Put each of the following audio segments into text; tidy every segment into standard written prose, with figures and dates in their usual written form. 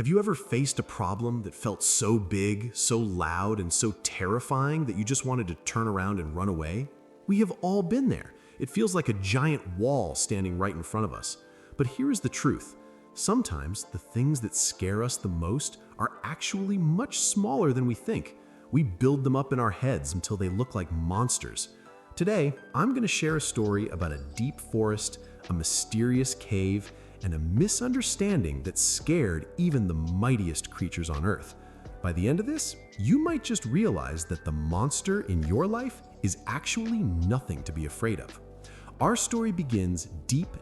Have you ever faced a problem that felt so big, so loud, and so terrifying that you just wanted to turn around and run away? We have all been there. It feels like a giant wall standing right in front of us. But here is the truth. Sometimes the things that scare us the most are actually much smaller than we think. We build them up in our heads until they look like monsters. Today, I'm going to share a story about a deep forest, a mysterious cave, and a misunderstanding that scared even the mightiest creatures on Earth. By the end of this, you might just realize that the monster in your life is actually nothing to be afraid of. Our story begins deep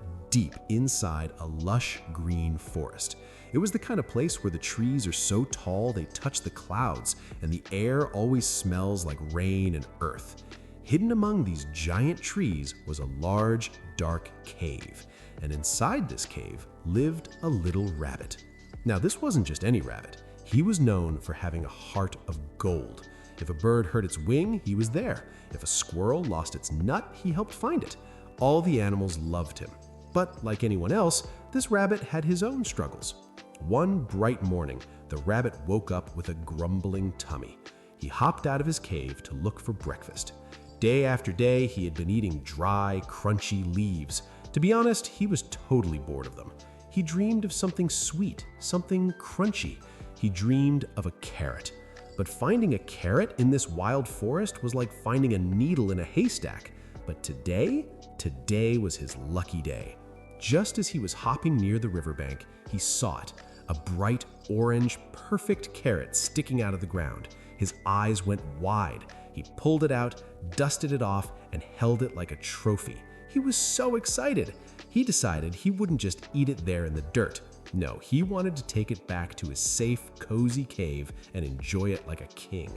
inside a lush green forest. It was the kind of place where the trees are so tall they touch the clouds, and the air always smells like rain and earth. Hidden among these giant trees was a large, dark cave, and inside this cave lived a little rabbit. Now, this wasn't just any rabbit. He was known for having a heart of gold. If a bird hurt its wing, he was there. If a squirrel lost its nut, he helped find it. All the animals loved him. But like anyone else, this rabbit had his own struggles. One bright morning, the rabbit woke up with a grumbling tummy. He hopped out of his cave to look for breakfast. Day after day, he had been eating dry, crunchy leaves. To be honest, he was totally bored of them. He dreamed of something sweet, something crunchy. He dreamed of a carrot. But finding a carrot in this wild forest was like finding a needle in a haystack. But today was his lucky day. Just as he was hopping near the riverbank, he saw it, a bright orange, perfect carrot sticking out of the ground. His eyes went wide. He pulled it out, dusted it off, and held it like a trophy. He was so excited. He decided he wouldn't just eat it there in the dirt. No, he wanted to take it back to his safe, cozy cave and enjoy it like a king.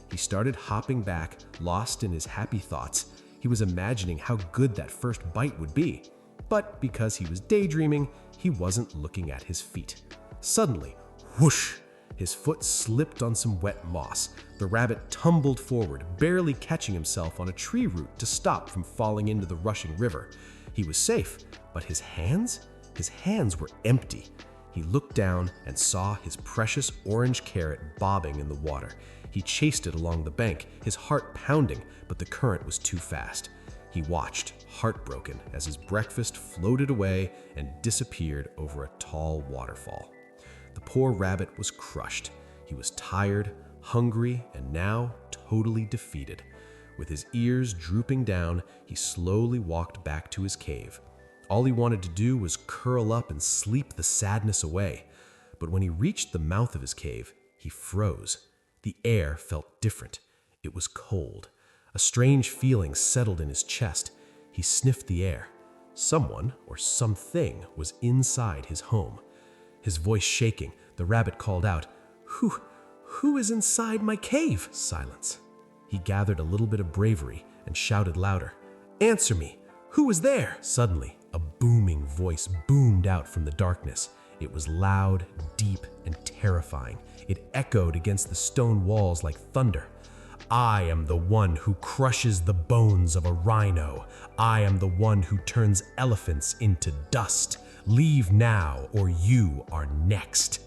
He started hopping back, lost in his happy thoughts. He was imagining how good that first bite would be. But because he was daydreaming, he wasn't looking at his feet. Suddenly, whoosh! His foot slipped on some wet moss. The rabbit tumbled forward, barely catching himself on a tree root to stop from falling into the rushing river. He was safe, but his hands were empty. He looked down and saw his precious orange carrot bobbing in the water. He chased it along the bank, his heart pounding, but the current was too fast. He watched, heartbroken, as his breakfast floated away and disappeared over a tall waterfall. The poor rabbit was crushed. He was tired, hungry, and now totally defeated. With his ears drooping down, he slowly walked back to his cave. All he wanted to do was curl up and sleep the sadness away. But when he reached the mouth of his cave, he froze. The air felt different. It was cold. A strange feeling settled in his chest. He sniffed the air. Someone or something was inside his home. His voice shaking, the rabbit called out, Who is inside my cave?" Silence. He gathered a little bit of bravery and shouted louder, "Answer me! Who is there?" Suddenly, a booming voice boomed out from the darkness. It was loud, deep, and terrifying. It echoed against the stone walls like thunder. "I am the one who crushes the bones of a rhino. I am the one who turns elephants into dust. Leave now, or you are next."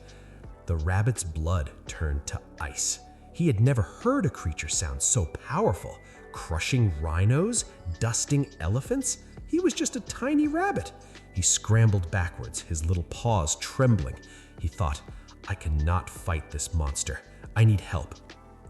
The rabbit's blood turned to ice. He had never heard a creature sound so powerful. Crushing rhinos? Dusting elephants? He was just a tiny rabbit. He scrambled backwards, his little paws trembling. He thought, "I cannot fight this monster. I need help."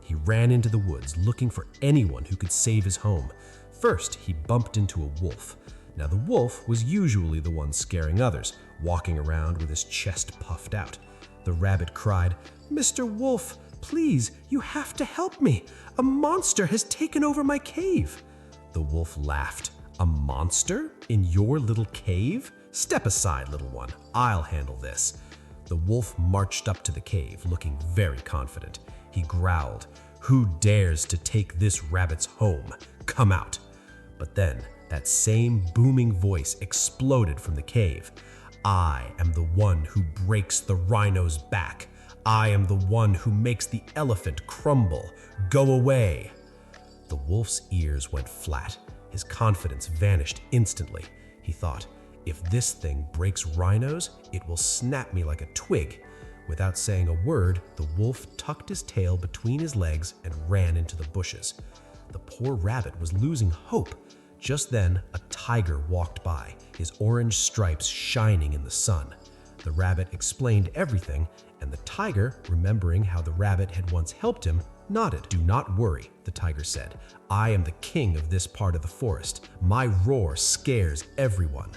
He ran into the woods, looking for anyone who could save his home. First, he bumped into a wolf. Now, the wolf was usually the one scaring others, walking around with his chest puffed out. The rabbit cried, "Mr. Wolf, please, you have to help me. A monster has taken over my cave." The wolf laughed. "A monster? In your little cave? Step aside, little one. I'll handle this." The wolf marched up to the cave, looking very confident. He growled, "Who dares to take this rabbit's home? Come out." But then, that same booming voice exploded from the cave. "I am the one who breaks the rhino's back. I am the one who makes the elephant crumble. Go away." The wolf's ears went flat. His confidence vanished instantly. He thought, "If this thing breaks rhinos, it will snap me like a twig." Without saying a word, the wolf tucked his tail between his legs and ran into the bushes. The poor rabbit was losing hope. Just then, a tiger walked by, his orange stripes shining in the sun. The rabbit explained everything, and the tiger, remembering how the rabbit had once helped him, nodded. "Do not worry," the tiger said. "I am the king of this part of the forest. My roar scares everyone."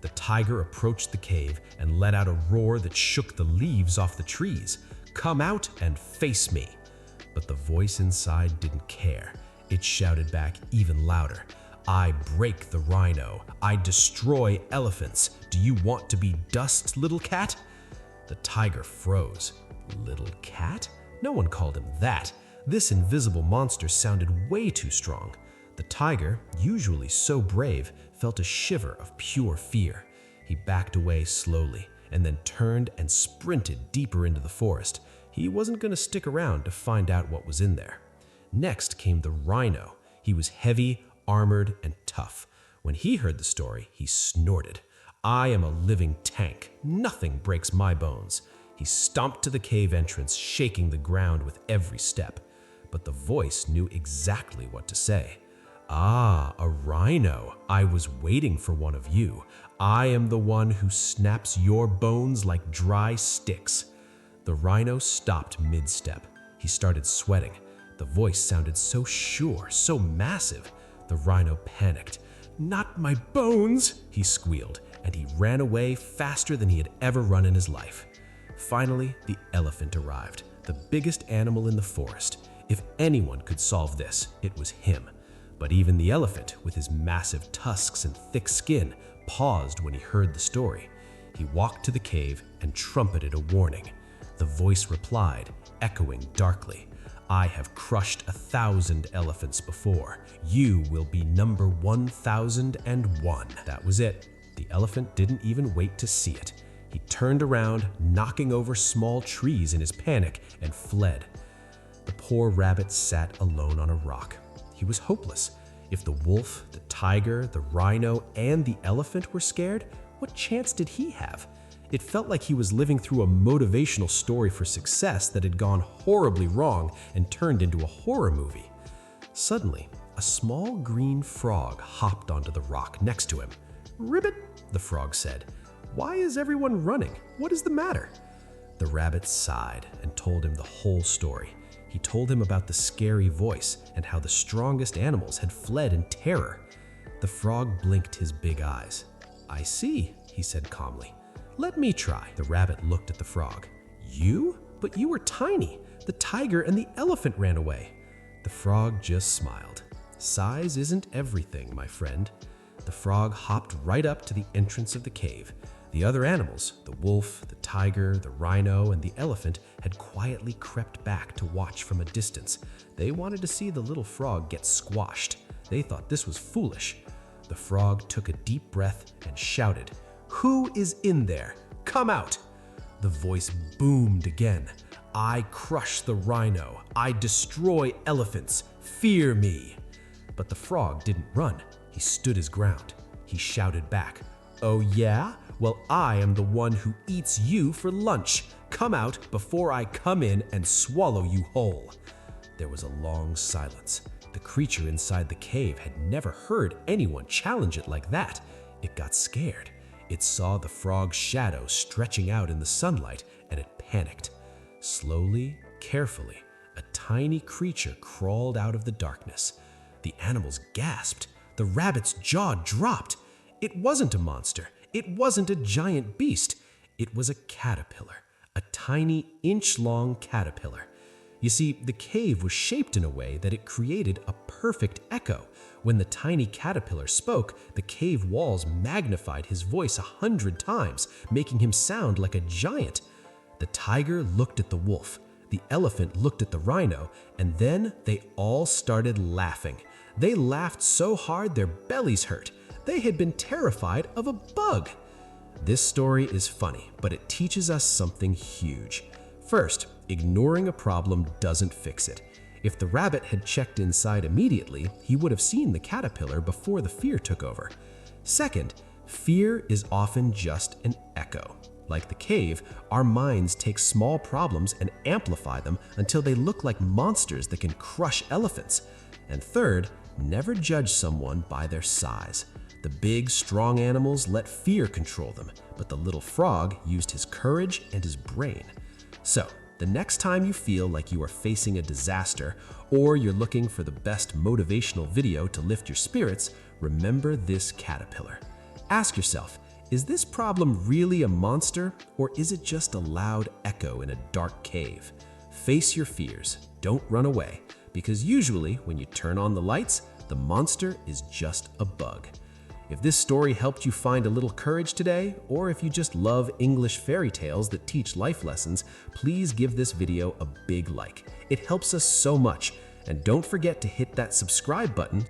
The tiger approached the cave and let out a roar that shook the leaves off the trees. "Come out and face me." But the voice inside didn't care. It shouted back even louder. "I break the rhino. I destroy elephants. Do you want to be dust, little cat?" The tiger froze. Little cat? No one called him that. This invisible monster sounded way too strong. The tiger, usually so brave, felt a shiver of pure fear. He backed away slowly and then turned and sprinted deeper into the forest. He wasn't going to stick around to find out what was in there. Next came the rhino. He was heavy, armored, and tough. When he heard the story, he snorted. "I am a living tank. Nothing breaks my bones." He stomped to the cave entrance, shaking the ground with every step. But the voice knew exactly what to say. "Ah, a rhino. I was waiting for one of you. I am the one who snaps your bones like dry sticks." The rhino stopped mid-step. He started sweating. The voice sounded so sure, so massive. The rhino panicked. "Not my bones," he squealed, and he ran away faster than he had ever run in his life. Finally, the elephant arrived, the biggest animal in the forest. If anyone could solve this, it was him. But even the elephant, with his massive tusks and thick skin, paused when he heard the story. He walked to the cave and trumpeted a warning. The voice replied, echoing darkly, "I have crushed 1,000 elephants before. You will be number 1,001. That was it. The elephant didn't even wait to see it. He turned around, knocking over small trees in his panic, and fled. The poor rabbit sat alone on a rock. He was hopeless. If the wolf, the tiger, the rhino, and the elephant were scared, what chance did he have? It felt like he was living through a motivational story for success that had gone horribly wrong and turned into a horror movie. Suddenly, a small green frog hopped onto the rock next to him. "Ribbit," the frog said, "why is everyone running? What is the matter?" The rabbit sighed and told him the whole story. He told him about the scary voice and how the strongest animals had fled in terror. The frog blinked his big eyes. "I see," he said calmly. "Let me try." The rabbit looked at the frog. "You? But you were tiny. The tiger and the elephant ran away." The frog just smiled. "Size isn't everything, my friend." The frog hopped right up to the entrance of the cave. The other animals, the wolf, the tiger, the rhino, and the elephant, had quietly crept back to watch from a distance. They wanted to see the little frog get squashed. They thought this was foolish. The frog took a deep breath and shouted, "Who is in there? Come out!" The voice boomed again. "I crush the rhino. I destroy elephants. Fear me." But the frog didn't run. He stood his ground. He shouted back, "Oh yeah? Well, I am the one who eats you for lunch. Come out before I come in and swallow you whole." There was a long silence. The creature inside the cave had never heard anyone challenge it like that. It got scared. It saw the frog's shadow stretching out in the sunlight, and it panicked. Slowly, carefully, a tiny creature crawled out of the darkness. The animals gasped. The rabbit's jaw dropped. It wasn't a monster. It wasn't a giant beast. It was a caterpillar, a tiny inch-long caterpillar. You see, the cave was shaped in a way that it created a perfect echo. When the tiny caterpillar spoke, the cave walls magnified his voice 100 times, making him sound like a giant. The tiger looked at the wolf, the elephant looked at the rhino, and then they all started laughing. They laughed so hard their bellies hurt. They had been terrified of a bug. This story is funny, but it teaches us something huge. First, ignoring a problem doesn't fix it. If the rabbit had checked inside immediately, he would have seen the caterpillar before the fear took over. Second, fear is often just an echo. Like the cave, our minds take small problems and amplify them until they look like monsters that can crush elephants. And third, never judge someone by their size. The big, strong animals let fear control them, but the little frog used his courage and his brain. So, the next time you feel like you are facing a disaster or you're looking for the best motivational video to lift your spirits, remember this caterpillar. Ask yourself, is this problem really a monster, or is it just a loud echo in a dark cave? Face your fears, don't run away, because usually when you turn on the lights, the monster is just a bug. If this story helped you find a little courage today, or if you just love English fairy tales that teach life lessons, please give this video a big like. It helps us so much. And don't forget to hit that subscribe button